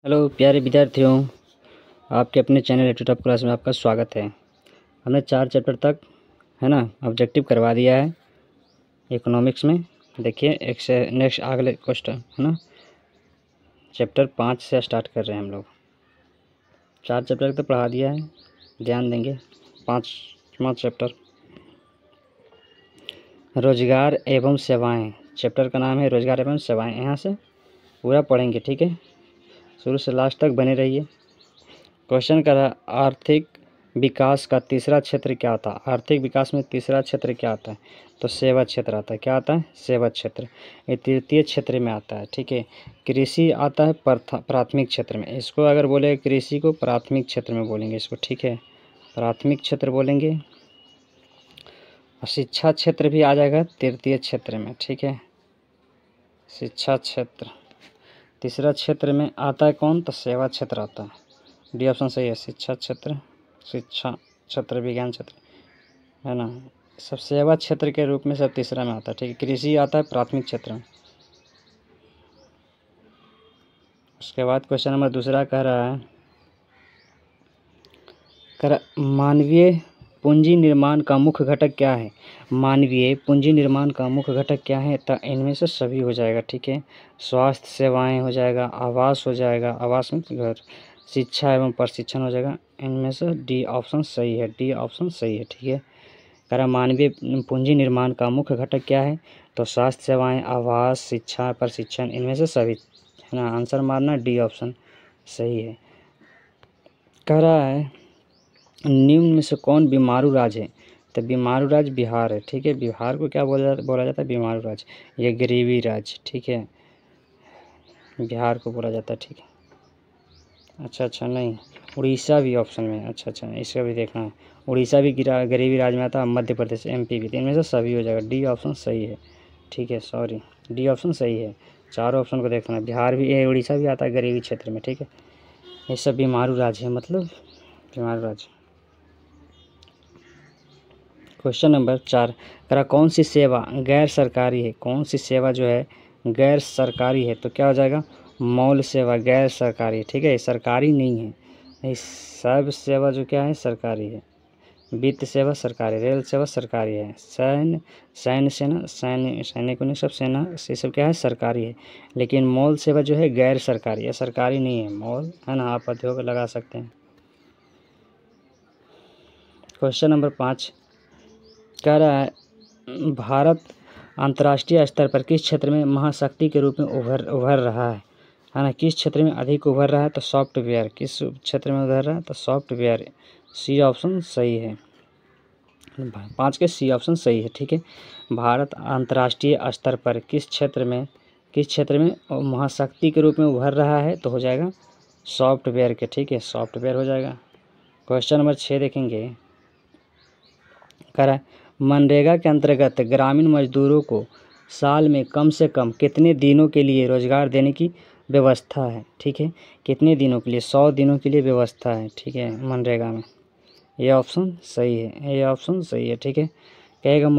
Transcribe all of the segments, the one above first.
Hello प्यारे विद्यार्थियों, आपके अपने चैनल एटूटॉप क्लास में आपका स्वागत है। हमने 4 चैप्टर तक है ना ऑब्जेक्टिव करवा दिया है इकोनॉमिक्स में। देखिए एक से नेक्स्ट अगले क्वेश्चन है ना, चैप्टर 5 से स्टार्ट कर रहे हैं हम लोग। 4 चैप्टर तक पढ़ा दिया है, ध्यान देंगे। 5वां चैप्टर रोजगार एवं सेवाएं, चैप्टर का नाम है रोजगार एवं सेवाएं। यहाँ से पूरा पढ़ेंगे, ठीक है, शुरू से लास्ट तक बने रहिए। क्वेश्चन कर रहा आर्थिक विकास का तीसरा क्षेत्र क्या आता है। आर्थिक विकास में तीसरा क्षेत्र क्या आता है, तो सेवा क्षेत्र आता है। क्या आता है? सेवा क्षेत्र। ये तृतीय क्षेत्र में आता है, ठीक है। कृषि आता है प्राथमिक क्षेत्र में। इसको अगर बोले कृषि को प्राथमिक क्षेत्र में बोलेंगे इसको, ठीक है, प्राथमिक क्षेत्र बोलेंगे। और शिक्षा क्षेत्र भी आ जाएगा तृतीय क्षेत्र में, ठीक है, शिक्षा क्षेत्र। तीसरा क्षेत्र में आता है कौन, तो सेवा क्षेत्र आता है। डी ऑप्शन सही है, शिक्षा क्षेत्र, शिक्षा क्षेत्र, विज्ञान क्षेत्र है ना, सब सेवा क्षेत्र के रूप में सब तीसरा में आता है, ठीक है। कृषि आता है प्राथमिक क्षेत्र में। उसके बाद क्वेश्चन नंबर दूसरा कह रहा है मानवीय पूंजी निर्माण का मुख्य घटक क्या है। मानवीय पूंजी निर्माण का मुख्य घटक क्या है, तो इनमें से सभी हो जाएगा, ठीक है। स्वास्थ्य सेवाएं हो जाएगा, आवास हो जाएगा, आवास में घर, शिक्षा एवं प्रशिक्षण हो जाएगा। इनमें से डी ऑप्शन सही है, डी ऑप्शन सही है, ठीक है। कह रहा मानवीय पूंजी निर्माण का मुख्य घटक क्या है, तो स्वास्थ्य सेवाएं, आवास, शिक्षा, प्रशिक्षण, इनमें से सभी है ना। आंसर मारना डी ऑप्शन सही है। कह रहा है निम्न में से कौन बीमारू राज्य है, तो बीमारू राज्य बिहार है, ठीक है। बिहार को क्या बोला जाता है, बीमारू राज्य, ये गरीबी राज्य, ठीक है, बिहार को बोला जाता है, ठीक है। अच्छा नहीं, उड़ीसा भी ऑप्शन में है। अच्छा इसका भी देखना है, उड़ीसा भी गरीबी राज्य में आता है, मध्य प्रदेश, एमपी भी। तो इनमें से सभी हो जाएगा, डी ऑप्शन सही है, ठीक है, सॉरी, डी ऑप्शन सही है। चारों ऑप्शन को देखना है, बिहार भी, उड़ीसा भी आता है गरीबी क्षेत्र में, ठीक है। ये सब बीमारू राज्य है, मतलब बीमारू राज्य। क्वेश्चन नंबर 4 करा कौन सी सेवा गैर सरकारी है। कौन सी सेवा जो है गैर सरकारी है, तो क्या हो जाएगा, मौल सेवा गैर सरकारी है, ठीक है, सरकारी नहीं है। ये सब सेवा जो क्या है सरकारी है। वित्त सेवा सरकारी, रेल सेवा सरकारी है, सैन्य सेना, सैनिकों ने सब सेना ये सब क्या है सरकारी है। लेकिन मॉल सेवा जो है गैर सरकारी है, सरकारी नहीं है मॉल, है ना, आप उद्योग लगा सकते हैं। क्वेश्चन नंबर 5 कह रहा है भारत अंतर्राष्ट्रीय स्तर पर किस क्षेत्र में महाशक्ति के रूप में उभर रहा है ना। किस क्षेत्र में अधिक उभर रहा है, तो सॉफ्टवेयर। किस क्षेत्र में उभर रहा है, तो सॉफ्टवेयर। सी ऑप्शन सही है, 5 के सी ऑप्शन सही है, ठीक है। भारत अंतर्राष्ट्रीय स्तर पर किस क्षेत्र में महाशक्ति के रूप में उभर रहा है, तो हो जाएगा सॉफ्टवेयर के, ठीक है, सॉफ्टवेयर हो जाएगा। क्वेश्चन नंबर 6 देखेंगे, कह रहा है मनरेगा के अंतर्गत ग्रामीण मजदूरों को साल में कम से कम कितने दिनों के लिए रोजगार देने की व्यवस्था है, ठीक है। कितने दिनों के लिए, 100 दिनों के लिए व्यवस्था है, ठीक है, मनरेगा में। ये ऑप्शन सही है, ये ऑप्शन सही है, ठीक है। कहेगा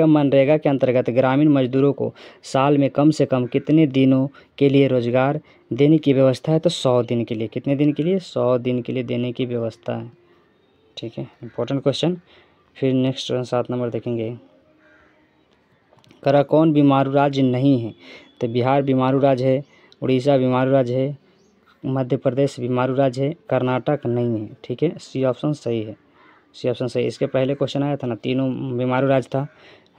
मनरेगा के अंतर्गत ग्रामीण मजदूरों को साल में कम से कम कितने दिनों के लिए रोजगार देने की व्यवस्था है, तो 100 दिन के लिए। कितने दिन के लिए, 100 दिन के लिए देने की व्यवस्था है, ठीक है, इंपॉर्टेंट क्वेश्चन। फिर नेक्स्ट 7 नंबर देखेंगे, करा कौन बीमारू राज्य नहीं है, तो बिहार बीमारू राज्य है, उड़ीसा बीमारू राज्य है, मध्य प्रदेश बीमारू राज्य है, कर्नाटक नहीं है, ठीक है, सी ऑप्शन सही है, सी ऑप्शन सही। इसके पहले क्वेश्चन आया था ना, तीनों बीमारू राज्य था,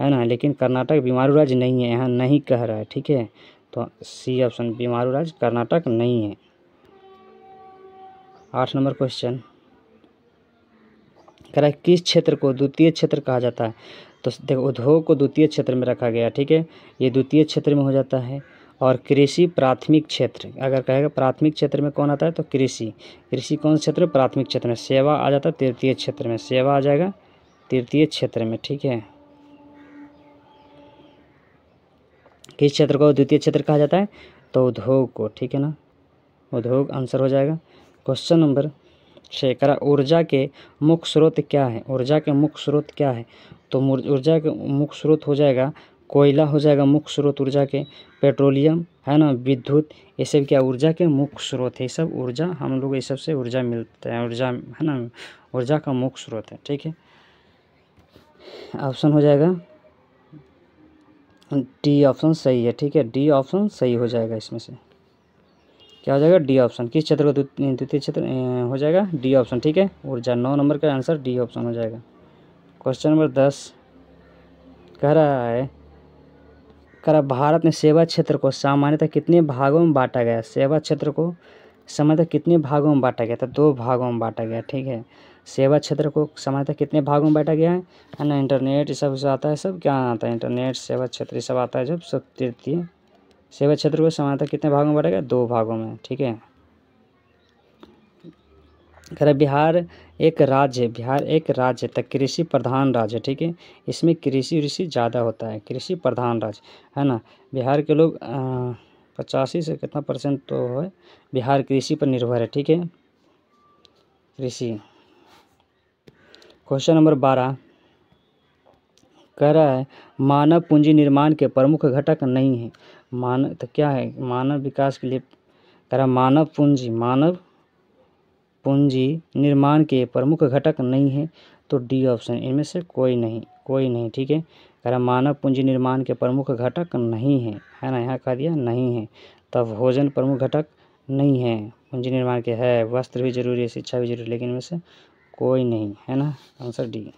है ना, लेकिन कर्नाटक बीमारू राज्य नहीं है, यहाँ नहीं कह रहा है, ठीक है, तो सी ऑप्शन बीमारू राज्य कर्नाटक नहीं है। 8 नंबर क्वेश्चन कह रहा है किस क्षेत्र को द्वितीय क्षेत्र कहा जाता है, तो देखो उद्योग को द्वितीय क्षेत्र में रखा गया, ठीक है, ये द्वितीय क्षेत्र में हो जाता है। और कृषि प्राथमिक क्षेत्र, अगर कहेगा प्राथमिक क्षेत्र में कौन आता है, तो कृषि कौन क्षेत्र, प्राथमिक क्षेत्र में। सेवा आ जाता है तृतीय क्षेत्र में, सेवा आ जाएगा तृतीय क्षेत्र में, ठीक है। किस क्षेत्र को द्वितीय क्षेत्र कहा जाता है, तो उद्योग को, ठीक है ना, उद्योग आंसर हो जाएगा। क्वेश्चन नंबर 6 करा ऊर्जा के मुख्य स्रोत क्या है। ऊर्जा के मुख्य स्रोत क्या है, तो ऊर्जा के मुख्य स्रोत हो जाएगा कोयला हो जाएगा मुख्य स्रोत ऊर्जा के, पेट्रोलियम है ना, विद्युत, ये सब क्या ऊर्जा के मुख्य स्रोत है। ये सब ऊर्जा हम लोग ये सब से ऊर्जा मिलता है, ऊर्जा है ना, ऊर्जा का मुख्य स्रोत है। ठीक है, ऑप्शन हो जाएगा डी ऑप्शन सही है। ठीक है, डी ऑप्शन सही हो जाएगा। इसमें से क्या हो जाएगा, डी ऑप्शन। किस क्षेत्र को द्वितीय क्षेत्र हो जाएगा, डी ऑप्शन। ठीक है, ऊर्जा 9 नंबर का आंसर डी ऑप्शन हो जाएगा। क्वेश्चन नंबर 10 कह रहा भारत में सेवा क्षेत्र को सामान्यतः कितने भागों में बांटा गया। सेवा क्षेत्र को सामान्यतः कितने भागों में बांटा गया था, 2 भागों में बांटा गया। ठीक है, सेवा क्षेत्र को सामान्यतः कितने भागों में बांटा गया है ना। इंटरनेट ये सब आता है, सब क्या आता है, इंटरनेट, सेवा क्षेत्र ये सब आता है जब, सब तृतीय सेवा क्षेत्र को सामान्यतः कितने भागों में बांटा गया, 2 भागों में। ठीक है, कह रहा बिहार एक राज्य तक कृषि प्रधान राज्य है। ठीक है, इसमें कृषि ज़्यादा होता है, कृषि प्रधान राज्य है ना। बिहार के लोग 85 से कितना % तो है, बिहार कृषि पर निर्भर है। ठीक है, कृषि। क्वेश्चन नंबर 12 कह रहा है मानव पूंजी निर्माण के प्रमुख घटक नहीं है। मानव तो क्या है, मानव विकास के लिए कह रहा मानव पूंजी निर्माण के प्रमुख घटक नहीं है, तो डी ऑप्शन, इनमें से कोई नहीं। ठीक है, कह रहा मानव पूंजी निर्माण के प्रमुख घटक नहीं है ना, यहाँ कह दिया नहीं है। तब भोजन प्रमुख घटक नहीं है पूंजी निर्माण के, है वस्त्र भी जरूरी है, शिक्षा भी जरूरी, लेकिन इनमें से कोई नहीं है ना, आंसर डी।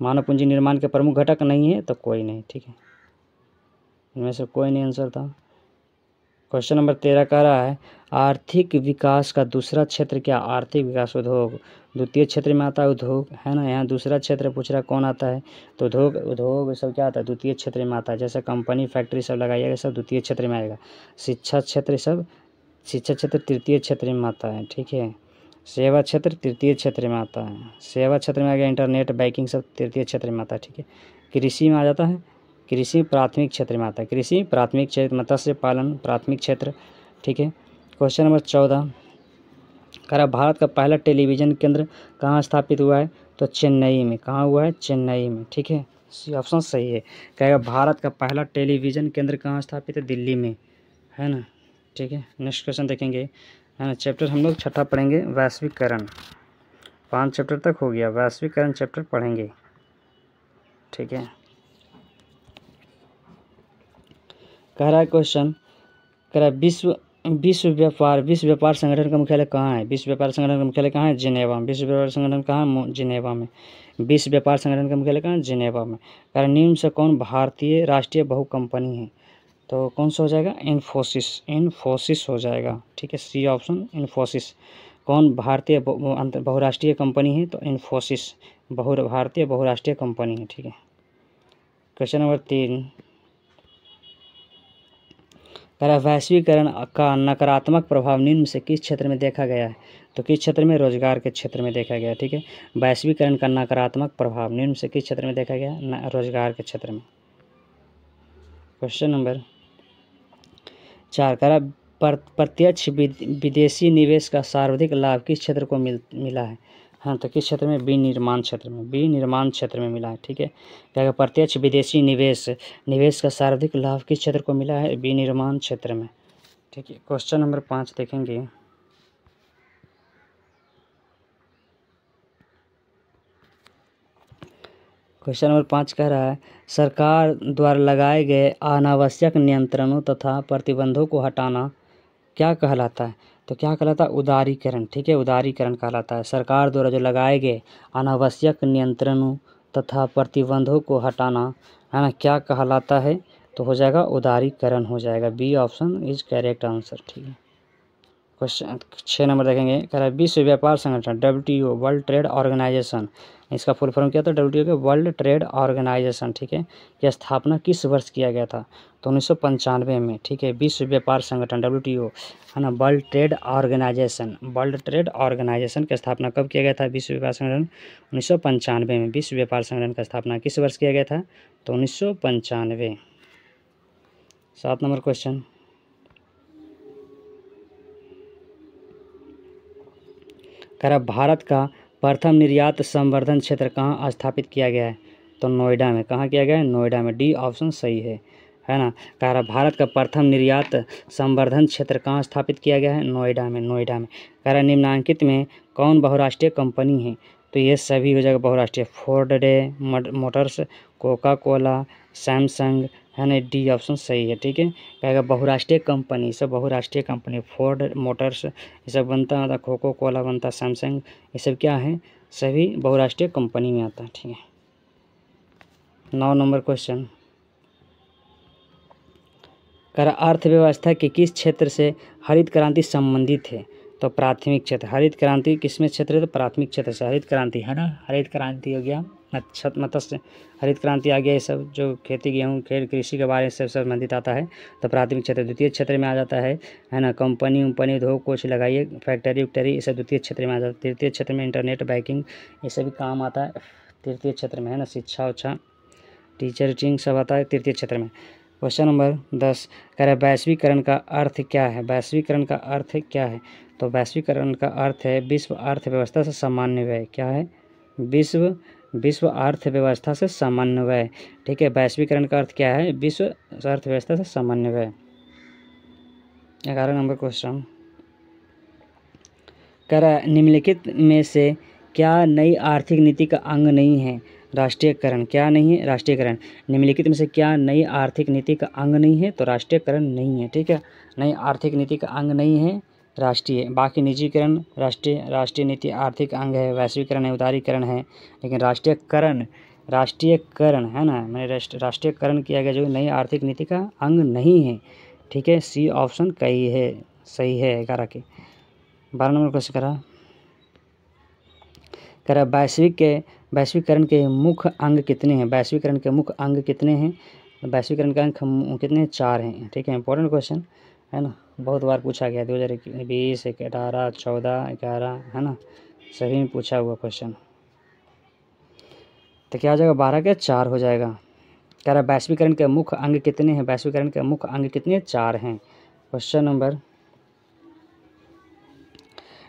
मानव पूंजी निर्माण के प्रमुख घटक नहीं है तो कोई नहीं। ठीक है, इनमें से कोई नहीं आंसर था। क्वेश्चन नंबर 13 कह रहा है आर्थिक विकास का दूसरा क्षेत्र क्या। आर्थिक विकास उद्योग, द्वितीय क्षेत्र में आता है उद्योग है ना। यहाँ दूसरा क्षेत्र पूछ रहा कौन आता है, तो उद्योग सब क्या आता है, द्वितीय क्षेत्र में आता है। जैसे कंपनी फैक्ट्री सब लगाइएगा, सब द्वितीय क्षेत्र में आएगा। शिक्षा क्षेत्र तृतीय क्षेत्र में आता है। ठीक है, सेवा क्षेत्र तृतीय क्षेत्र में आता है, सेवा क्षेत्र में आ गया इंटरनेट, बैंकिंग सब तृतीय क्षेत्र में आता है। ठीक है, कृषि में आ जाता है, कृषि प्राथमिक क्षेत्र में आता है, कृषि प्राथमिक क्षेत्र, मत्स्य पालन प्राथमिक क्षेत्र। ठीक है, क्वेश्चन नंबर 14 कह रहा भारत का पहला टेलीविज़न केंद्र कहाँ स्थापित हुआ है, तो चेन्नई में। कहाँ हुआ है, चेन्नई में। ठीक है, सी ऑप्शन सही है। कहेगा भारत का पहला टेलीविज़न केंद्र कहाँ स्थापित है, दिल्ली में है ना। ठीक है, नेक्स्ट क्वेश्चन देखेंगे है ना। चैप्टर हम लोग 6ठा पढ़ेंगे, वैश्वीकरण। 5 चैप्टर तक हो गया, वैश्वीकरण चैप्टर पढ़ेंगे। ठीक है, कह रहा है क्वेश्चन, कह रहा है विश्व व्यापार संगठन का मुख्यालय कहाँ है। विश्व व्यापार संगठन का मुख्यालय कहाँ है, जिनेवा में। विश्व व्यापार संगठन कहाँ है, जिनेवा में। विश्व व्यापार संगठन का मुख्यालय कहाँ है, जिनेवा में। कह रहा निम्न से कौन भारतीय राष्ट्रीय बहु कंपनी है, तो कौन सा हो जाएगा, इन्फोसिस हो जाएगा। ठीक है, सी ऑप्शन इन्फोसिस। कौन भारतीय बहुराष्ट्रीय कंपनी है, तो इन्फोसिस भारतीय बहुराष्ट्रीय कंपनी है। ठीक है, क्वेश्चन नंबर 3 कह रहा वैश्वीकरण का नकारात्मक प्रभाव निम्न से किस क्षेत्र में देखा गया है, तो किस क्षेत्र में, रोजगार के क्षेत्र में देखा गया। ठीक है, वैश्वीकरण का नकारात्मक प्रभाव निम्न से किस क्षेत्र में देखा गया, रोजगार के क्षेत्र में। क्वेश्चन नंबर 4 कह रहा प्रत्यक्ष विदेशी निवेश का सर्वाधिक लाभ किस क्षेत्र को मिला है, हाँ तो किस क्षेत्र में, विनिर्माण क्षेत्र में मिला है। ठीक है, क्या प्रत्यक्ष विदेशी निवेश का सर्वाधिक लाभ किस क्षेत्र को मिला है, विनिर्माण क्षेत्र में। ठीक है, क्वेश्चन नंबर 5 देखेंगे। क्वेश्चन नंबर 5 कह रहा है सरकार द्वारा लगाए गए अनावश्यक नियंत्रणों तथा प्रतिबंधों को हटाना क्या कहलाता है, तो क्या कहलाता है, उदारीकरण। ठीक है, उदारीकरण कहलाता है। सरकार द्वारा जो लगाए गए अनावश्यक नियंत्रणों तथा प्रतिबंधों को हटाना है ना, क्या कहलाता है, तो हो जाएगा उदारीकरण हो जाएगा। B option is correct answer. ठीक है, क्वेश्चन 6 नंबर देखेंगे। कह रहा है विश्व व्यापार संगठन WTO वर्ल्ड ट्रेड ऑर्गेनाइजेशन, इसका फुल फॉर्म क्या था, WTO के वर्ल्ड ट्रेड ऑर्गेनाइजेशन। ठीक है, की स्थापना किस वर्ष किया गया था, तो 1995 में। ठीक है, विश्व व्यापार संगठन WTO है ना, वर्ल्ड ट्रेड ऑर्गेनाइजेशन की स्थापना कब किया गया था, विश्व व्यापार संगठन 1995 में। विश्व व्यापार संगठन का स्थापना किस वर्ष किया गया था, तो 1995। 7 नंबर क्वेश्चन कह रहा भारत का प्रथम निर्यात संवर्धन क्षेत्र कहाँ स्थापित किया गया है, तो नोएडा में। कहाँ किया गया है? नोएडा में। डी ऑप्शन सही है ना। कह रहा भारत का प्रथम निर्यात संवर्धन क्षेत्र कहाँ स्थापित किया गया है? नोएडा में। नोएडा में। कह रहा निम्नांकित में कौन बहुराष्ट्रीय कंपनी है? तो ये सभी हो जाएगा बहुराष्ट्रीय। Ford Motors, Coca Cola, Samsung, है ना। डी ऑप्शन सही है, ठीक है। कहेगा बहुराष्ट्रीय कंपनी, सब बहुराष्ट्रीय कंपनी। फोर्ड मोटर्स ये सब बनता है, कोका कोला बनता है, सैमसंग, ये सब क्या है? सभी बहुराष्ट्रीय कंपनी में आता है, ठीक है। 9 नंबर क्वेश्चन। कर अर्थव्यवस्था के किस क्षेत्र से हरित क्रांति संबंधित है? तो प्राथमिक क्षेत्र। हरित क्रांति किसमें क्षेत्र है? तो प्राथमिक क्षेत्र से हरित क्रांति, है ना। हरित क्रांति हो गया, मत्स्य हरित क्रांति आ गया, ये सब जो खेती गेहूँ खेल कृषि के बारे से संबंधित आता है तो प्राथमिक क्षेत्र। द्वितीय क्षेत्र में आ जाता है ना। कंपनी उम्पनी उद्योग कुछ लगाइए, फैक्ट्री उक्टरी, ये सब द्वितीय क्षेत्र में आ जाता है। तृतीय क्षेत्र में इंटरनेट बैंकिंग ये सभी काम आता है तृतीय क्षेत्र में, है ना। शिक्षा उच्छा टीचर टीचिंग सब आता है तृतीय क्षेत्र में। क्वेश्चन नंबर 10 कह रहा है वैश्वीकरण का अर्थ क्या है? वैश्वीकरण का अर्थ क्या है? तो वैश्वीकरण का अर्थ है विश्व अर्थव्यवस्था से समन्वय। क्या है? विश्व अर्थव्यवस्था से समन्वय, ठीक है। वैश्वीकरण का अर्थ क्या है? विश्व अर्थव्यवस्था से समन्वय। 11 नंबर क्वेश्चन कह रहा है निम्नलिखित में से क्या नई आर्थिक नीति का अंग नहीं है? राष्ट्रीयकरण। क्या नहीं है? राष्ट्रीयकरण। निम्नलिखित में से क्या नई आर्थिक नीति का अंग नहीं है? तो राष्ट्रीयकरण नहीं है, ठीक है। नई आर्थिक नीति का अंग नहीं है राष्ट्रीय। बाकी निजीकरण राष्ट्रीय नीति आर्थिक अंग है, वैश्वीकरण है, उदारीकरण है, लेकिन राष्ट्रीयकरण है ना, मैंने राष्ट्रीयकरण किया गया जो नई आर्थिक नीति का अंग नहीं है, ठीक है। सी ऑप्शन सही है 11 के। 12 नंबर क्वेश्चन करा वैश्वीकरण के मुख्य अंग कितने हैं? वैश्वीकरण के मुख्य अंग कितने हैं? वैश्वीकरण के अंग कितने? 4 हैं, ठीक है। इंपॉर्टेंट क्वेश्चन है ना, बहुत बार पूछा गया 2020, 18, 14, 11, है ना, सभी में पूछा हुआ क्वेश्चन। तो क्या हो जाएगा? 12 के 4 हो जाएगा। कह रहा वैश्वीकरण के मुख्य अंग कितने हैं? वैश्वीकरण के मुख्य अंग कितने? 4 हैं। क्वेश्चन नंबर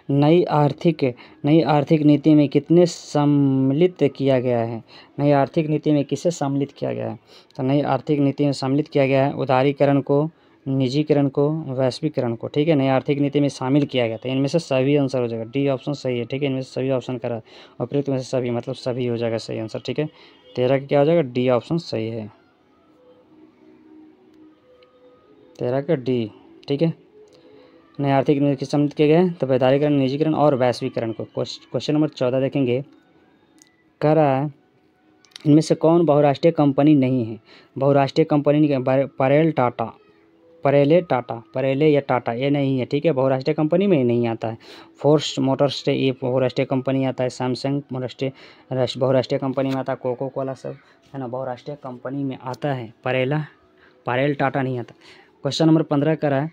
नई आर्थिक नीति में कितने सम्मिलित किया गया है? नई आर्थिक नीति में किसे सम्मिलित किया गया है? तो नई आर्थिक नीति में सम्मिलित किया गया है उदारीकरण को, निजीकरण को, वैश्वीकरण को, ठीक है। नई आर्थिक नीति में शामिल किया गया था। इनमें से सभी आंसर हो जाएगा। डी ऑप्शन सही है, ठीक है। इनमें से सभी ऑप्शन करा उपयुक्त में से सभी, मतलब सभी हो जाएगा सही आंसर, ठीक है। 13 का क्या हो जाएगा? डी ऑप्शन सही है, 13 का डी, ठीक है। नए आर्थिक नीति किस सम्मिलित किए गए? तो वैधारीकरण, निजीकरण और वैश्वीकरण को। क्वेश्चन नंबर 14 देखेंगे। कह रहा है इनमें से कौन बहुराष्ट्रीय कंपनी नहीं है? बहुराष्ट्रीय कंपनी परेले या टाटा ये नहीं है, ठीक है। बहुराष्ट्रीय कंपनी में नहीं आता है। फोर्स मोटर्स ये बहुराष्ट्रीय कंपनी आता है। सैमसंग बहुराष्ट्रीय कंपनी में आता है। कोका कोला सब, है ना, बहुराष्ट्रीय कंपनी में आता है। परेल टाटा नहीं आता। क्वेश्चन नंबर 15 कह रहा है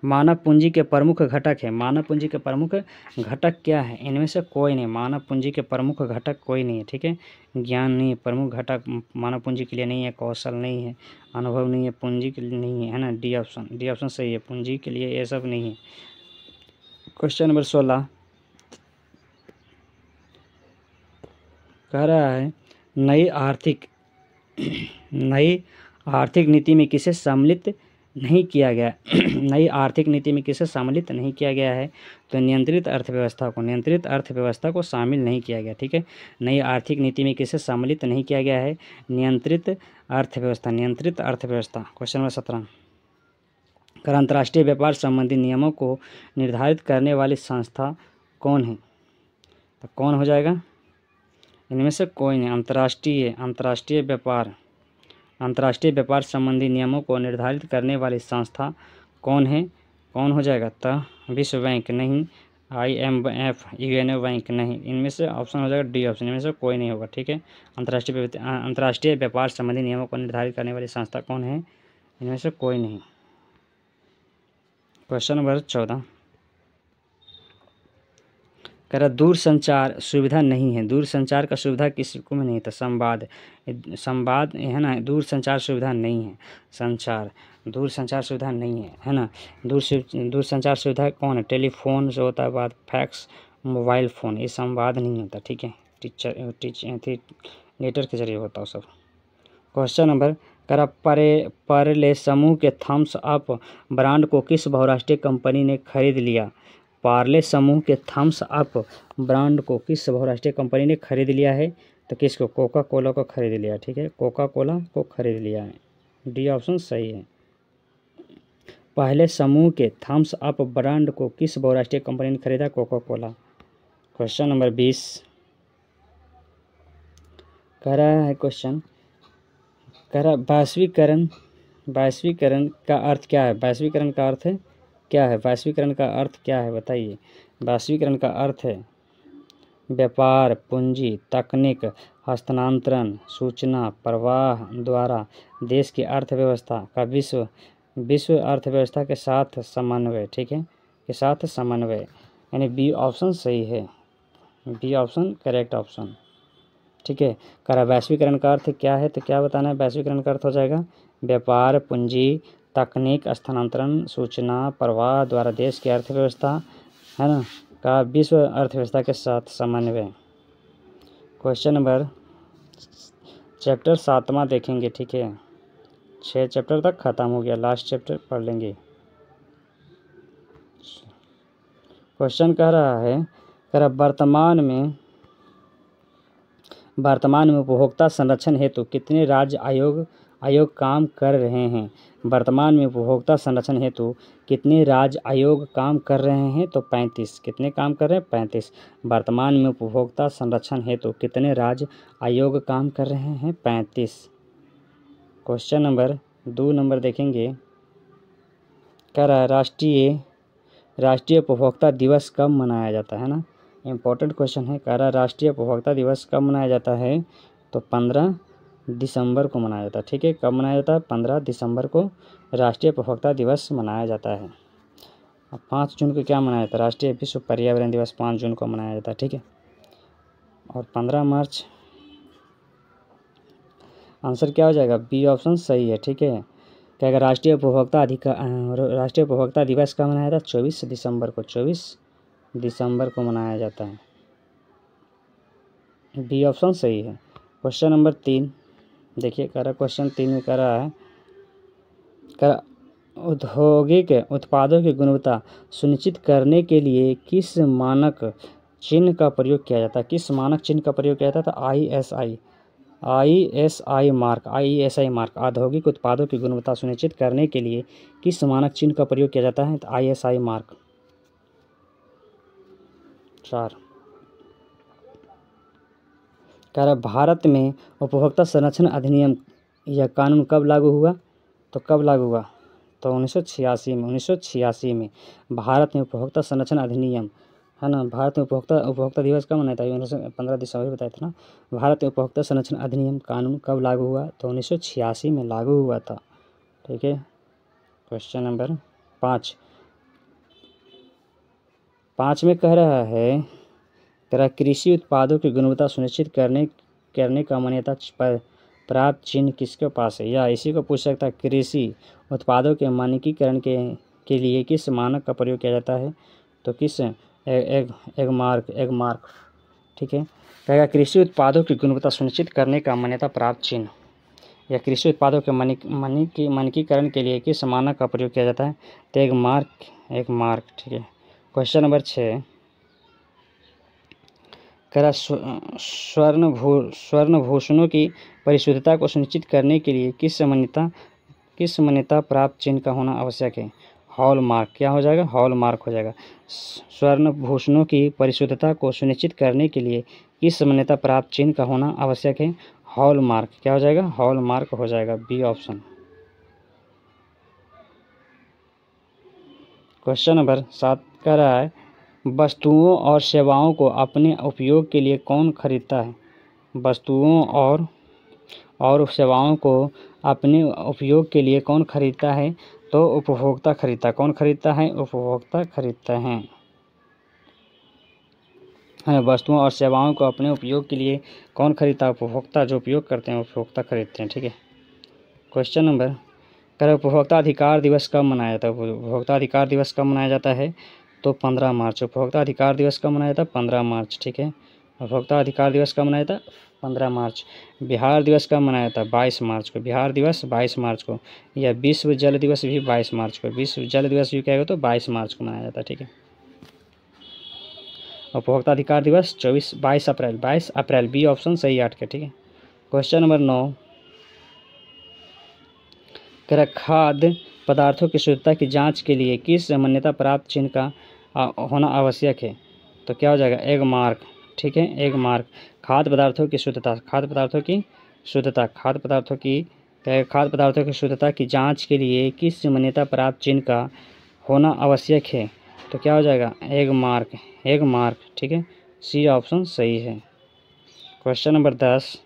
मानव पूंजी के प्रमुख घटक है। मानव पूंजी के प्रमुख घटक क्या है? इनमें से कोई नहीं। मानव पूंजी के प्रमुख घटक कोई नहीं है, ठीक है। ज्ञान नहीं है, प्रमुख घटक मानव पूंजी के लिए नहीं है। कौशल नहीं है, अनुभव नहीं है, पूंजी के लिए नहीं है ना। डी ऑप्शन सही है, पूंजी के लिए ये सब नहीं है। क्वेश्चन नंबर 16 कह रहा है नई आर्थिक नीति में किसे सम्मिलित नहीं किया गया? नई आर्थिक नीति में किसे सम्मिलित नहीं किया गया है? तो नियंत्रित अर्थव्यवस्था को शामिल नहीं किया गया, ठीक है। नई आर्थिक नीति में किसे सम्मिलित नहीं किया गया है? नियंत्रित अर्थव्यवस्था। क्वेश्चन नंबर 17 कर अंतर्राष्ट्रीय व्यापार संबंधी नियमों को निर्धारित करने वाली संस्था कौन है? तो कौन हो जाएगा? इनमें से कोई नहीं। अंतर्राष्ट्रीय व्यापार संबंधी नियमों को निर्धारित करने वाली संस्था कौन है? कौन हो जाएगा? तो विश्व बैंक नहीं, IMF, UNO बैंक नहीं। इनमें से ऑप्शन हो जाएगा डी ऑप्शन, इनमें से कोई नहीं होगा, ठीक है। अंतर्राष्ट्रीय व्यापार संबंधी नियमों को निर्धारित करने वाली संस्था कौन है? इनमें से कोई नहीं। क्वेश्चन नंबर 14 कह रहा दूरसंचार सुविधा नहीं है। दूरसंचार का सुविधा किसी को में नहीं था। संवाद है ना, दूरसंचार सुविधा नहीं है। दूरसंचार सुविधा नहीं है ना। दूरसंचार सुविधा कौन है? टेलीफोन से होता है बात, फैक्स, मोबाइल फ़ोन, ये संवाद नहीं होता, ठीक है। लेटर के जरिए होता है सब। क्वेश्चन नंबर करा पार्ले समूह के थम्स अप ब्रांड को किस बहुराष्ट्रीय कंपनी ने खरीद लिया? पार्ले समूह के थम्स अप ब्रांड को किस बहुराष्ट्रीय कंपनी ने खरीद लिया है? तो किसको? कोका कोला को खरीद लिया। ठीक है, कोका कोला को खरीद लिया है। डी ऑप्शन सही है। पहले समूह के थम्स अप ब्रांड को किस बहुराष्ट्रीय कंपनी ने खरीदा? Coca Cola. क्वेश्चन नंबर 20 कह रहा है क्वेश्चन कह रहा वैश्वीकरण का अर्थ क्या है? वैश्वीकरण का अर्थ है क्या है? वैश्वीकरण का अर्थ क्या है बताइए? वैश्वीकरण का अर्थ है व्यापार, पूंजी, तकनीक, हस्तांतरण, सूचना प्रवाह द्वारा देश की अर्थव्यवस्था का विश्व अर्थव्यवस्था के साथ समन्वय। ठीक है, के साथ समन्वय, यानी बी ऑप्शन सही है। B option correct option. ठीक है, करा वैश्वीकरण का अर्थ क्या है? तो क्या बताना है? वैश्वीकरण का अर्थ हो जाएगा व्यापार, पूंजी, तकनीक, स्थानांतरण, सूचना प्रवाह द्वारा देश की अर्थव्यवस्था, है ना, का विश्व अर्थव्यवस्था के साथ समन्वय। क्वेश्चन नंबर चैप्टर 7वां देखेंगे। ठीक है, 6 चैप्टर तक ख़त्म हो गया, लास्ट चैप्टर पढ़ लेंगे। क्वेश्चन कह रहा है वर्तमान में उपभोक्ता संरक्षण हेतु कितने राज्य आयोग काम कर रहे हैं? वर्तमान में उपभोक्ता संरक्षण हेतु कितने राज्य आयोग काम कर रहे हैं? तो 35। कितने काम कर रहे हैं? 35। वर्तमान में उपभोक्ता संरक्षण हेतु कितने राज्य आयोग काम कर रहे हैं? 35। क्वेश्चन नंबर 2 नंबर देखेंगे। कह रहा है राष्ट्रीय उपभोक्ता दिवस कब मनाया जाता है ना? इम्पोर्टेंट क्वेश्चन है। कह रहा राष्ट्रीय उपभोक्ता दिवस कब मनाया जाता है? तो 15 दिसंबर को मनाया जाता है। ठीक है, कब मनाया जाता है? 15 दिसंबर को राष्ट्रीय उपभोक्ता दिवस मनाया जाता है। अब 5 जून को क्या मनाया जाता है? राष्ट्रीय विश्व पर्यावरण दिवस 5 जून को मनाया जाता है। ठीक है, और 15 मार्च आंसर क्या हो जाएगा? बी ऑप्शन सही है। ठीक है, क्या राष्ट्रीय उपभोक्ता दिवस कब मनाया जाता है? 24 दिसंबर को। 24 दिसंबर को मनाया जाता है। बी ऑप्शन सही है। क्वेश्चन नंबर 3 देखिए, कह रहा क्वेश्चन 3 में कह रहा है औद्योगिक उत्पादों की गुणवत्ता सुनिश्चित करने के लिए किस मानक चिन्ह का प्रयोग किया जाता है? किस मानक चिन्ह का प्रयोग किया जाता है? ISI mark. औद्योगिक उत्पादों की गुणवत्ता सुनिश्चित करने के लिए किस मानक चिन्ह का प्रयोग किया जाता है? तो ISI मार्क। 4 कह रहा भारत में उपभोक्ता संरक्षण अधिनियम यह कानून कब लागू हुआ? तो कब लागू हुआ? तो 1986 में भारत में उपभोक्ता संरक्षण अधिनियम, है ना। भारत में उपभोक्ता दिवस कब मनाया था? 15 दिसंबर बताया था ना। भारत में उपभोक्ता संरक्षण अधिनियम कानून कब लागू हुआ? तो 1986 में लागू हुआ था। ठीक है, क्वेश्चन नंबर 5 में कह रहा है कृषि उत्पादों की गुणवत्ता सुनिश्चित करने का मान्यता प्राप्त चिन्ह किसके पास है? या इसी को पूछ सकता है, कृषि उत्पादों के मानकीकरण के लिए किस मानक का प्रयोग किया जाता है? तो किस एक मार्क। ठीक है, कहेगा कृषि उत्पादों की गुणवत्ता सुनिश्चित करने का मान्यता प्राप्त चिन्ह या कृषि उत्पादों के मानकीकरण के लिए किस मानक का प्रयोग किया जाता है? तो एक मार्क। ठीक है, क्वेश्चन नंबर 6 कह रहा स्वर्णभूषणों की परिशुद्धता को सुनिश्चित करने के लिए किस मान्यता प्राप्त चिन्ह का होना आवश्यक है? हॉलमार्क। क्या हो जाएगा? हॉलमार्क हो जाएगा। स्वर्णभूषणों की परिशुद्धता को सुनिश्चित करने के लिए किस मान्यता प्राप्त चिन्ह का होना आवश्यक है? हॉलमार्क। क्या हो जाएगा? हॉलमार्क हो जाएगा। B option. क्वेश्चन नंबर 7 कह रहा है वस्तुओं और सेवाओं को अपने उपयोग के लिए कौन खरीदता है? वस्तुओं और सेवाओं को अपने उपयोग के लिए कौन खरीदता है? तो उपभोक्ता खरीदता है। कौन खरीदता है? उपभोक्ता खरीदते हैं। वस्तुओं और सेवाओं को अपने उपयोग के लिए कौन खरीदता है? उपभोक्ता। जो उपयोग करते हैं उपभोक्ता खरीदते हैं। ठीक है, क्वेश्चन नंबर कह उपभोक्ता अधिकार दिवस कब मनाया जाता है? उपभोक्ता अधिकार दिवस कब मनाया जाता है? तो 15 मार्च। उपभोक्ता अधिकार दिवस कब मनाया जाता है? 15 मार्च। ठीक है, उपभोक्ता अधिकार दिवस कब मनाया था? 15 मार्च। बिहार दिवस कब मनाया था? 22 मार्च को। बिहार दिवस 22 मार्च को। या विश्व जल दिवस भी 22 मार्च को। विश्व जल दिवस भी क्या होगा तो 22 मार्च को मनाया जाता है, ठीक है। उपभोक्ता अधिकार दिवस 22 अप्रैल बी ऑप्शन सही 8 का, ठीक है। क्वेश्चन नंबर 9, खाद्य पदार्थों की शुद्धता की जांच के लिए किस मान्यता प्राप्त चिन्ह का होना आवश्यक है? तो क्या हो जाएगा? एग मार्क, ठीक है, एग मार्क। खाद्य पदार्थों की शुद्धता, खाद्य पदार्थों की शुद्धता, खाद्य पदार्थों की शुद्धता की जांच के लिए किस मान्यता प्राप्त चिन्ह का होना आवश्यक है? तो क्या हो जाएगा? एग मार्क, एग मार्क, ठीक है, सी ऑप्शन सही है। क्वेश्चन नंबर 10,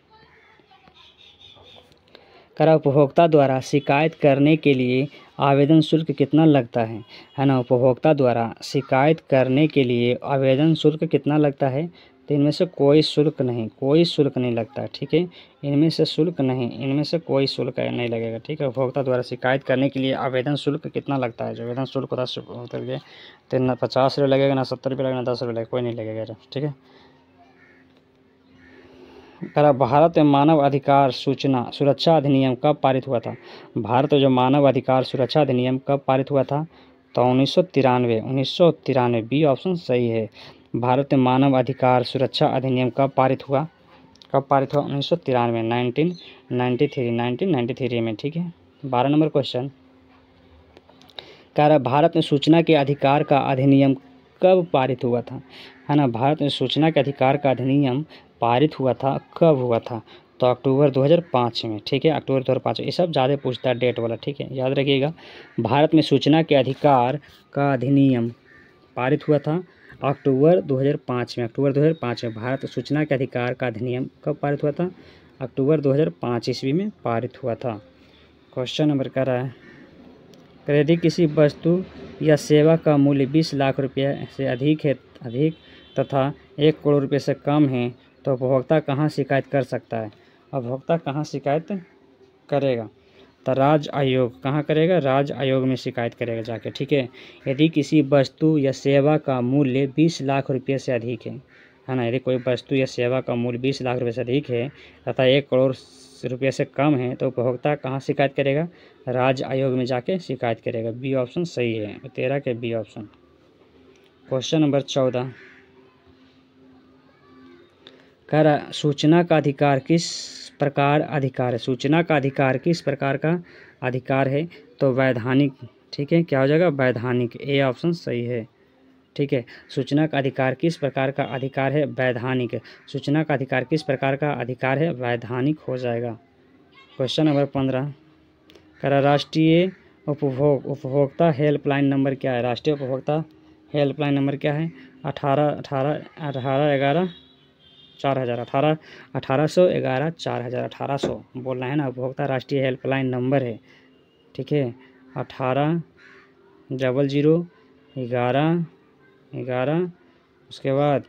उपभोक्ता द्वारा शिकायत करने के लिए आवेदन शुल्क कितना लगता है ना? उपभोक्ता द्वारा शिकायत करने के लिए आवेदन शुल्क कितना लगता है? तो इनमें से कोई शुल्क नहीं लगता, ठीक है। इनमें से कोई शुल्क नहीं लगेगा, ठीक है। उपभोक्ता द्वारा शिकायत करने के लिए आवेदन शुल्क कितना लगता है? जो आवेदन शुल्क होता है तो ना 50 रुपये लगेगा, ना 70 रुपये लगेगा, ना 10 रुपये लगेगा, कोई नहीं लगेगा, ठीक है। भारत में मानव अधिकार सूचना सुरक्षा अधिनियम कब पारित हुआ था? भारत में जो मानव अधिकार सुरक्षा अधिनियम कब पारित हुआ था? तो 1993 बी ऑप्शन सही है। भारत में मानव अधिकार सुरक्षा अधिनियम कब पारित हुआ? 1993 1993 में, ठीक है। 12 नंबर क्वेश्चन, भारत में सूचना के अधिकार का अधिनियम कब पारित हुआ था? है ना, भारत में सूचना के अधिकार का अधिनियम पारित हुआ था, कब हुआ था? तो अक्टूबर 2005 में, ठीक है, अक्टूबर 2005। ये सब ज़्यादा पूछता है डेट वाला, ठीक है, याद रखिएगा। भारत में सूचना के अधिकार का अधिनियम पारित हुआ था अक्टूबर 2005 में, अक्टूबर 2005 में। भारत सूचना के अधिकार का अधिनियम कब पारित हुआ था? अक्टूबर 2005 ईस्वी में पारित हुआ था। क्वेश्चन नंबर कर रहा है, यदि किसी वस्तु या सेवा का मूल्य 20 लाख रुपये से अधिक तथा 1 करोड़ रुपये से कम है तो उपभोक्ता कहाँ शिकायत कर सकता है? उपभोक्ता कहाँ शिकायत करेगा? तो राज्य आयोग, कहाँ करेगा? राज्य आयोग में शिकायत करेगा जाके, ठीक है। यदि किसी वस्तु या सेवा का मूल्य 20 लाख रुपये से अधिक है ना, यदि कोई वस्तु या सेवा का मूल्य 20 लाख रुपये से अधिक है तथा 1 करोड़ रुपये से कम है तो उपभोक्ता कहाँ शिकायत करेगा? राज्य आयोग में जाके शिकायत करेगा। बी ऑप्शन सही है, 13 के बी ऑप्शन। क्वेश्चन नंबर 14, सूचना का अधिकार किस प्रकार अधिकार है? सूचना का अधिकार किस प्रकार का अधिकार है? तो वैधानिक, ठीक है, क्या हो जाएगा? वैधानिक, ए ऑप्शन सही है, ठीक है। सूचना का अधिकार किस प्रकार का अधिकार है? वैधानिक। सूचना का अधिकार किस प्रकार का अधिकार है? वैधानिक हो जाएगा। क्वेश्चन नंबर 15, राष्ट्रीय उपभोक्ता हेल्पलाइन नंबर क्या है? राष्ट्रीय उपभोक्ता हेल्पलाइन नंबर क्या है? 1811 बोलना है ना। उपभोक्ता राष्ट्रीय हेल्पलाइन नंबर है, ठीक है। 180011 उसके बाद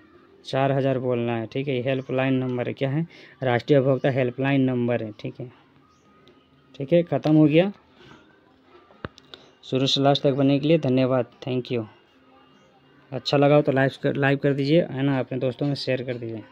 4000 बोलना है, ठीक है। हेल्पलाइन नंबर है, क्या है? राष्ट्रीय उपभोक्ता हेल्पलाइन नंबर है, ठीक है, ठीक है। ख़त्म हो गया। शुरू से लास्ट तक बनने के लिए धन्यवाद, थैंक यू। अच्छा लगा हो तो लाइक कर दीजिए, है ना, अपने दोस्तों में शेयर कर दीजिए।